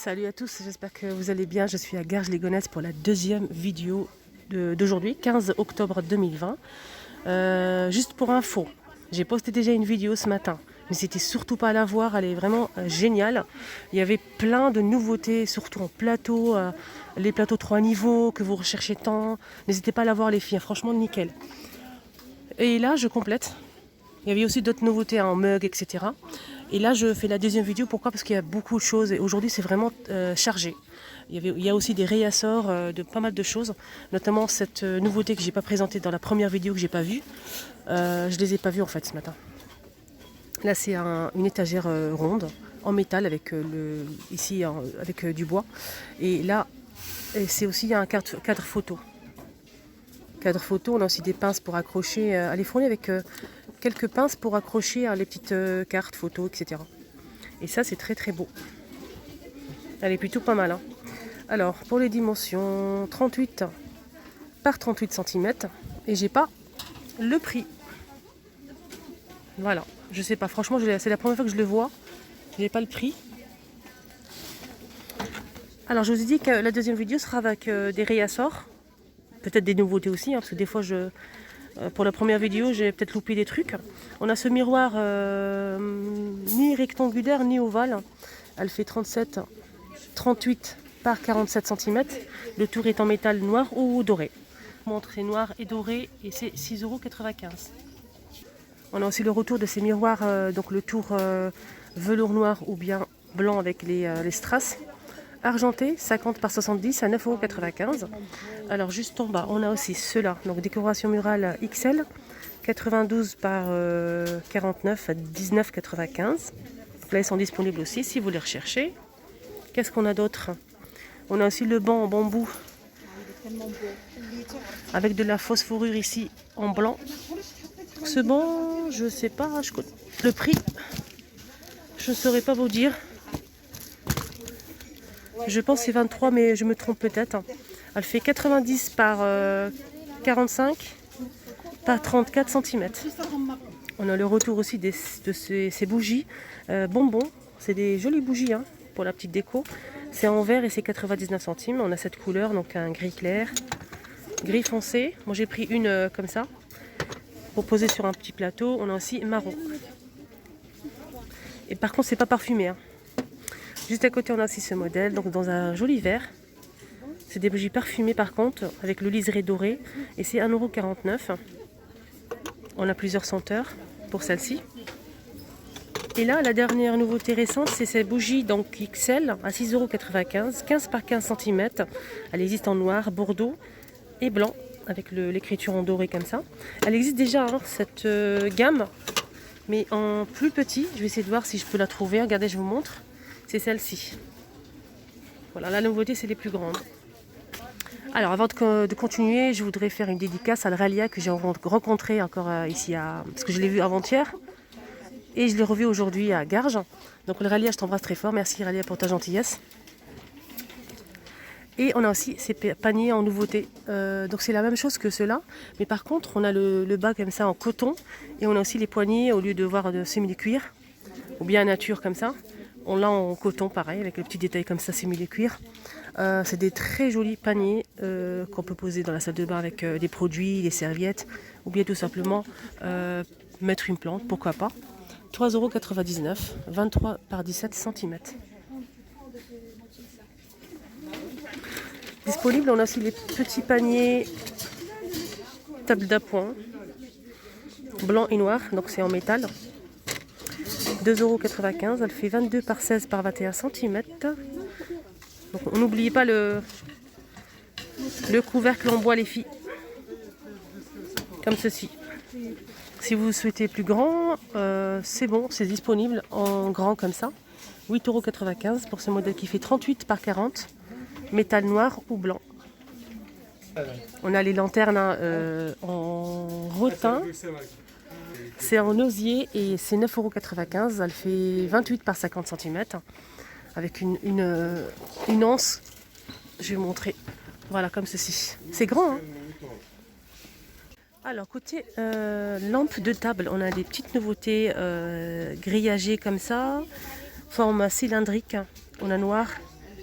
Salut à tous, j'espère que vous allez bien. Je suis à Garges-les-Gonesse pour la deuxième vidéo d'aujourd'hui, 15 octobre 2020. Juste pour info, j'ai posté déjà une vidéo ce matin. N'hésitez surtout pas à la voir, elle est vraiment géniale. Il y avait plein de nouveautés, surtout en plateau, les plateaux 3 niveaux que vous recherchez tant. N'hésitez pas à la voir les filles, franchement nickel. Et là, je complète. Il y avait aussi d'autres nouveautés en mug, etc. Et là, je fais la deuxième vidéo. Pourquoi? Parce qu'il y a beaucoup de choses. Et aujourd'hui, c'est vraiment chargé. Il y a aussi des réassorts de pas mal de choses. Notamment cette nouveauté que je n'ai pas présentée dans la première vidéo que je n'ai pas vue. Je ne les ai pas vues en fait ce matin. Là, c'est une étagère ronde en métal avec avec du bois. Et là, c'est aussi un cadre photo. Cadre photo, on a aussi des pinces pour accrocher. Elle est fournie avec quelques pinces pour accrocher les petites cartes photos, etc. Et ça, c'est très très beau. Elle est plutôt pas mal. Hein. Alors, pour les dimensions, 38 par 38 cm. Et j'ai pas le prix. Voilà. Je sais pas, franchement, c'est la première fois que je le vois. J'ai pas le prix. Alors, je vous ai dit que la deuxième vidéo sera avec des réassorts. Peut-être des nouveautés aussi, hein, parce que des fois, pour la première vidéo, j'ai peut-être loupé des trucs. On a ce miroir ni rectangulaire ni ovale. Elle fait 38 par 47 cm. Le tour est en métal noir ou doré. Montre est noir et doré et c'est 6,95 €. On a aussi le retour de ces miroirs, donc le tour velours noir ou bien blanc avec les strass. Argenté, 50 par 70 à 9,95 €. Alors juste en bas, on a aussi ceux-là. Donc décoration murale XL, 92 par 49 à 19,95 €. Là, ils sont disponibles aussi si vous les recherchez. Qu'est-ce qu'on a d'autre? On a aussi le banc en bambou avec de la fausse fourrure ici en blanc. Ce banc, je sais pas, le prix, je ne saurais pas vous dire. Je pense que c'est 23, mais je me trompe peut-être. Elle fait 90 par 45 par 34 cm. On a le retour aussi de ces bougies bonbons. C'est des jolies bougies hein, pour la petite déco. C'est en vert et c'est 99 centimes. On a cette couleur, donc un gris clair, gris foncé. Moi j'ai pris une comme ça pour poser sur un petit plateau. On a aussi marron. Et par contre, c'est pas parfumé. Hein. Juste à côté, on a aussi ce modèle, donc dans un joli vert. C'est des bougies parfumées par contre, avec le liseré doré. Et c'est 1,49 €. On a plusieurs senteurs pour celle-ci. Et là, la dernière nouveauté récente, c'est cette bougie donc XL à 6,95 €, 15 par 15 cm. Elle existe en noir, bordeaux et blanc, avec l'écriture en doré comme ça. Elle existe déjà, hein, cette gamme, mais en plus petit. Je vais essayer de voir si je peux la trouver. Regardez, je vous montre. C'est celle-ci. Voilà, la nouveauté, c'est les plus grandes. Alors, avant de continuer, je voudrais faire une dédicace à Ralia que j'ai rencontré encore ici, parce que je l'ai vu avant-hier. Et je l'ai revu aujourd'hui à Garges. Donc, Ralia, je t'embrasse très fort. Merci, Ralia, pour ta gentillesse. Et on a aussi ces paniers en nouveauté. Donc, c'est la même chose que ceux-là. Mais par contre, on a le bas comme ça en coton. Et on a aussi les poignées, au lieu de voir de simili-cuir, ou bien nature comme ça. On l'a en coton pareil, avec les petits détails comme ça, simulé cuir. C'est des très jolis paniers qu'on peut poser dans la salle de bain avec des produits, des serviettes, ou bien tout simplement mettre une plante, pourquoi pas. 3,99 €, 23 par 17 cm. Disponible, on a aussi les petits paniers table d'appoint, blanc et noir, donc c'est en métal. 2,95 €, elle fait 22 par 16 par 21 cm. Donc n'oubliez pas le couvercle en bois les filles. Comme ceci. Si vous souhaitez plus grand, c'est bon, c'est disponible en grand comme ça. 8,95 € pour ce modèle qui fait 38 par 40, métal noir ou blanc. On a les lanternes en rotin. C'est en osier et c'est 9,95 €. Elle fait 28 par 50 cm avec une anse. Je vais vous montrer. Voilà, comme ceci. C'est grand. Hein. Alors, côté lampe de table, on a des petites nouveautés grillagées comme ça. Forme cylindrique. On a noir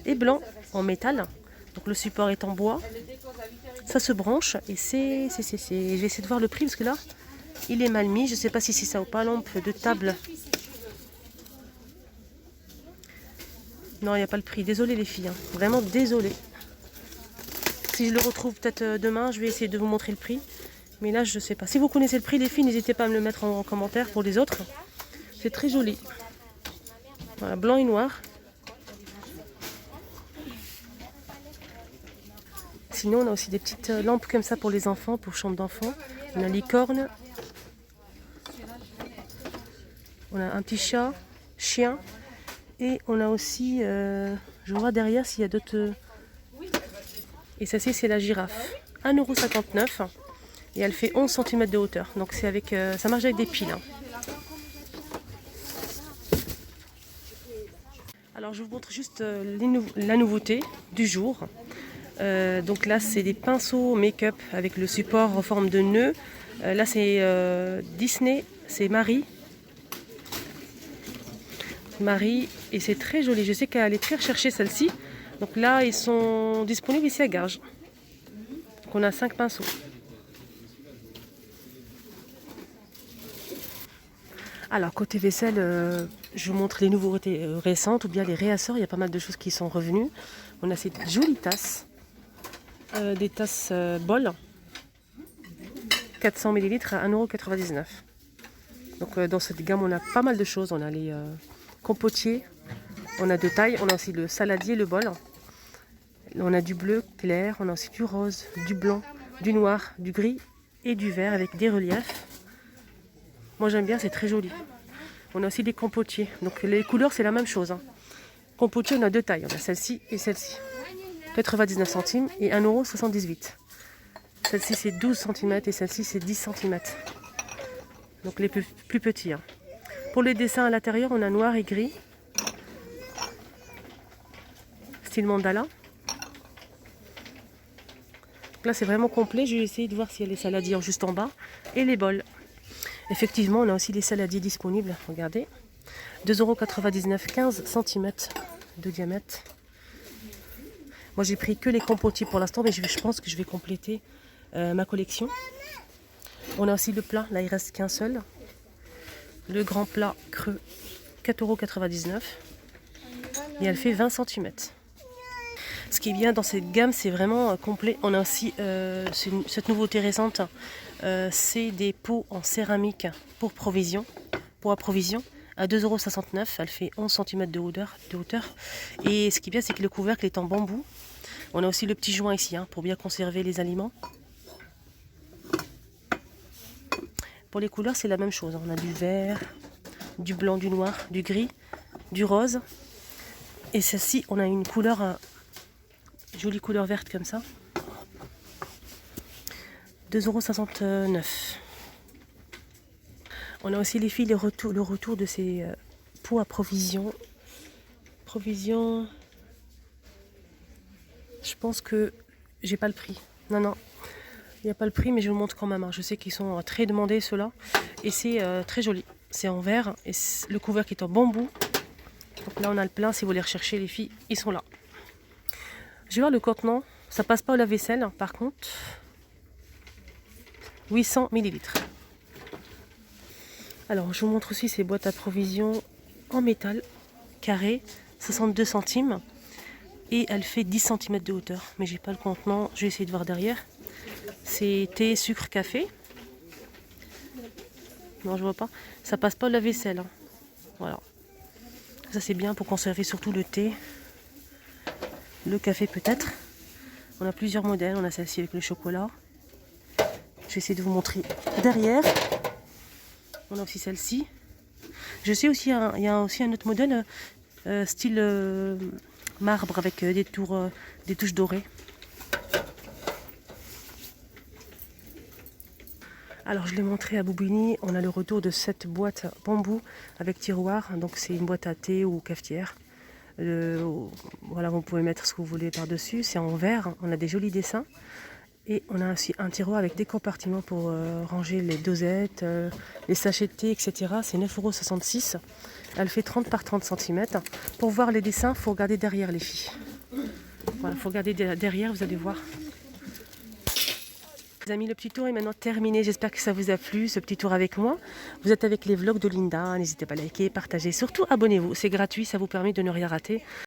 et blanc en métal. Donc le support est en bois. Ça se branche et c'est... Je vais essayer de voir le prix parce que là, il est mal mis. Je ne sais pas si c'est ça ou pas. Lampe de table. Non, il n'y a pas le prix. Désolé les filles. Hein. Vraiment désolé. Si je le retrouve peut-être demain, je vais essayer de vous montrer le prix. Mais là, je ne sais pas. Si vous connaissez le prix, les filles, n'hésitez pas à me le mettre en commentaire pour les autres. C'est très joli. Voilà, blanc et noir. Sinon, on a aussi des petites lampes comme ça pour les enfants, pour chambre d'enfants. On a licorne. On a un petit chat, chien. Et on a aussi, je vois derrière s'il y a d'autres... Et ça, c'est la girafe. 1,59 € et elle fait 11 cm de hauteur. Donc c'est avec, ça marche avec des piles. Hein. Alors je vous montre juste la nouveauté du jour. Donc là c'est des pinceaux make-up avec le support en forme de nœud. Là c'est Disney, c'est Marie. Marie et c'est très joli. Je sais qu'elle est très recherchée celle-ci. Donc là ils sont disponibles ici à Garges. Donc on a 5 pinceaux. Alors côté vaisselle, je vous montre les nouveautés récentes ou bien les réassorts. Il y a pas mal de choses qui sont revenues. On a ces jolies tasses, des tasses bol, 400 ml à 1,99 €. Donc dans cette gamme, on a pas mal de choses. On a les compotiers, on a de taille, on a aussi le saladier, le bol. On a du bleu clair, on a aussi du rose, du blanc, du noir, du gris et du vert avec des reliefs. Moi j'aime bien, c'est très joli. On a aussi des compotiers. Donc les couleurs c'est la même chose. Hein. Compotier, on a deux tailles. On a celle-ci et celle-ci. 99 centimes et 1,78 €. Celle-ci c'est 12 cm et celle-ci c'est 10 cm. Donc les plus petits. Hein. Pour les dessins à l'intérieur, on a noir et gris. Style mandala. Donc là c'est vraiment complet. Je vais essayer de voir s'il y a les saladiers juste en bas. Et les bols. Effectivement, on a aussi les saladiers disponibles. Regardez. 2,99 €, 15 cm de diamètre. Moi, j'ai pris que les compotiers pour l'instant, mais je pense que je vais compléter ma collection. On a aussi le plat. Là, il reste qu'un seul. Le grand plat creux, 4,99 €. Et elle fait 20 cm. Ce qui est bien dans cette gamme, c'est vraiment complet. On a aussi cette nouveauté récente. C'est des pots en céramique pour approvision à 2,69 €. Elle fait 11 cm de hauteur. Et ce qui est bien, c'est que le couvercle est en bambou. On a aussi le petit joint ici pour bien conserver les aliments. Pour les couleurs, c'est la même chose. On a du vert, du blanc, du noir, du gris, du rose. Et celle-ci, on a une couleur, jolie couleur verte comme ça. 2,69 €. On a aussi les filles, le retour de ces pots à provision. Je pense que j'ai pas le prix. Non, il n'y a pas le prix, mais je vous montre quand même. Hein. Je sais qu'ils sont très demandés ceux-là. Et c'est très joli. C'est en verre et le couvercle est en bambou. Donc là on a le plein. Si vous les recherchez les filles, ils sont là. Je vais voir le contenant. Ça passe pas au lave-vaisselle par contre. 800 ml. Alors, je vous montre aussi ces boîtes à provisions en métal, carré, 62 centimes. Et elle fait 10 cm de hauteur. Mais j'ai pas le contenant, je vais essayer de voir derrière. C'est thé, sucre, café. Non, je vois pas. Ça passe pas au lave-vaisselle. Hein. Voilà. Ça, c'est bien pour conserver surtout le thé. Le café peut-être. On a plusieurs modèles. On a celle-ci avec le chocolat. Je vais essayer de vous montrer derrière. On a aussi celle-ci. Je sais aussi, il y a aussi un autre modèle style marbre avec des touches dorées. Alors je l'ai montré à Boubini. On a le retour de cette boîte bambou avec tiroir. Donc c'est une boîte à thé ou cafetière. Voilà, vous pouvez mettre ce que vous voulez par-dessus. C'est en verre. On a des jolis dessins. Et on a aussi un tiroir avec des compartiments pour ranger les dosettes, les sachets de thé, etc. C'est 9,66 €. Elle fait 30 par 30 cm. Pour voir les dessins, il faut regarder derrière les filles. Voilà, il faut regarder derrière, vous allez voir. Les amis, le petit tour est maintenant terminé. J'espère que ça vous a plu, ce petit tour avec moi. Vous êtes avec les vlogs de Linda. N'hésitez pas à liker, partager. Surtout, abonnez-vous. C'est gratuit, ça vous permet de ne rien rater.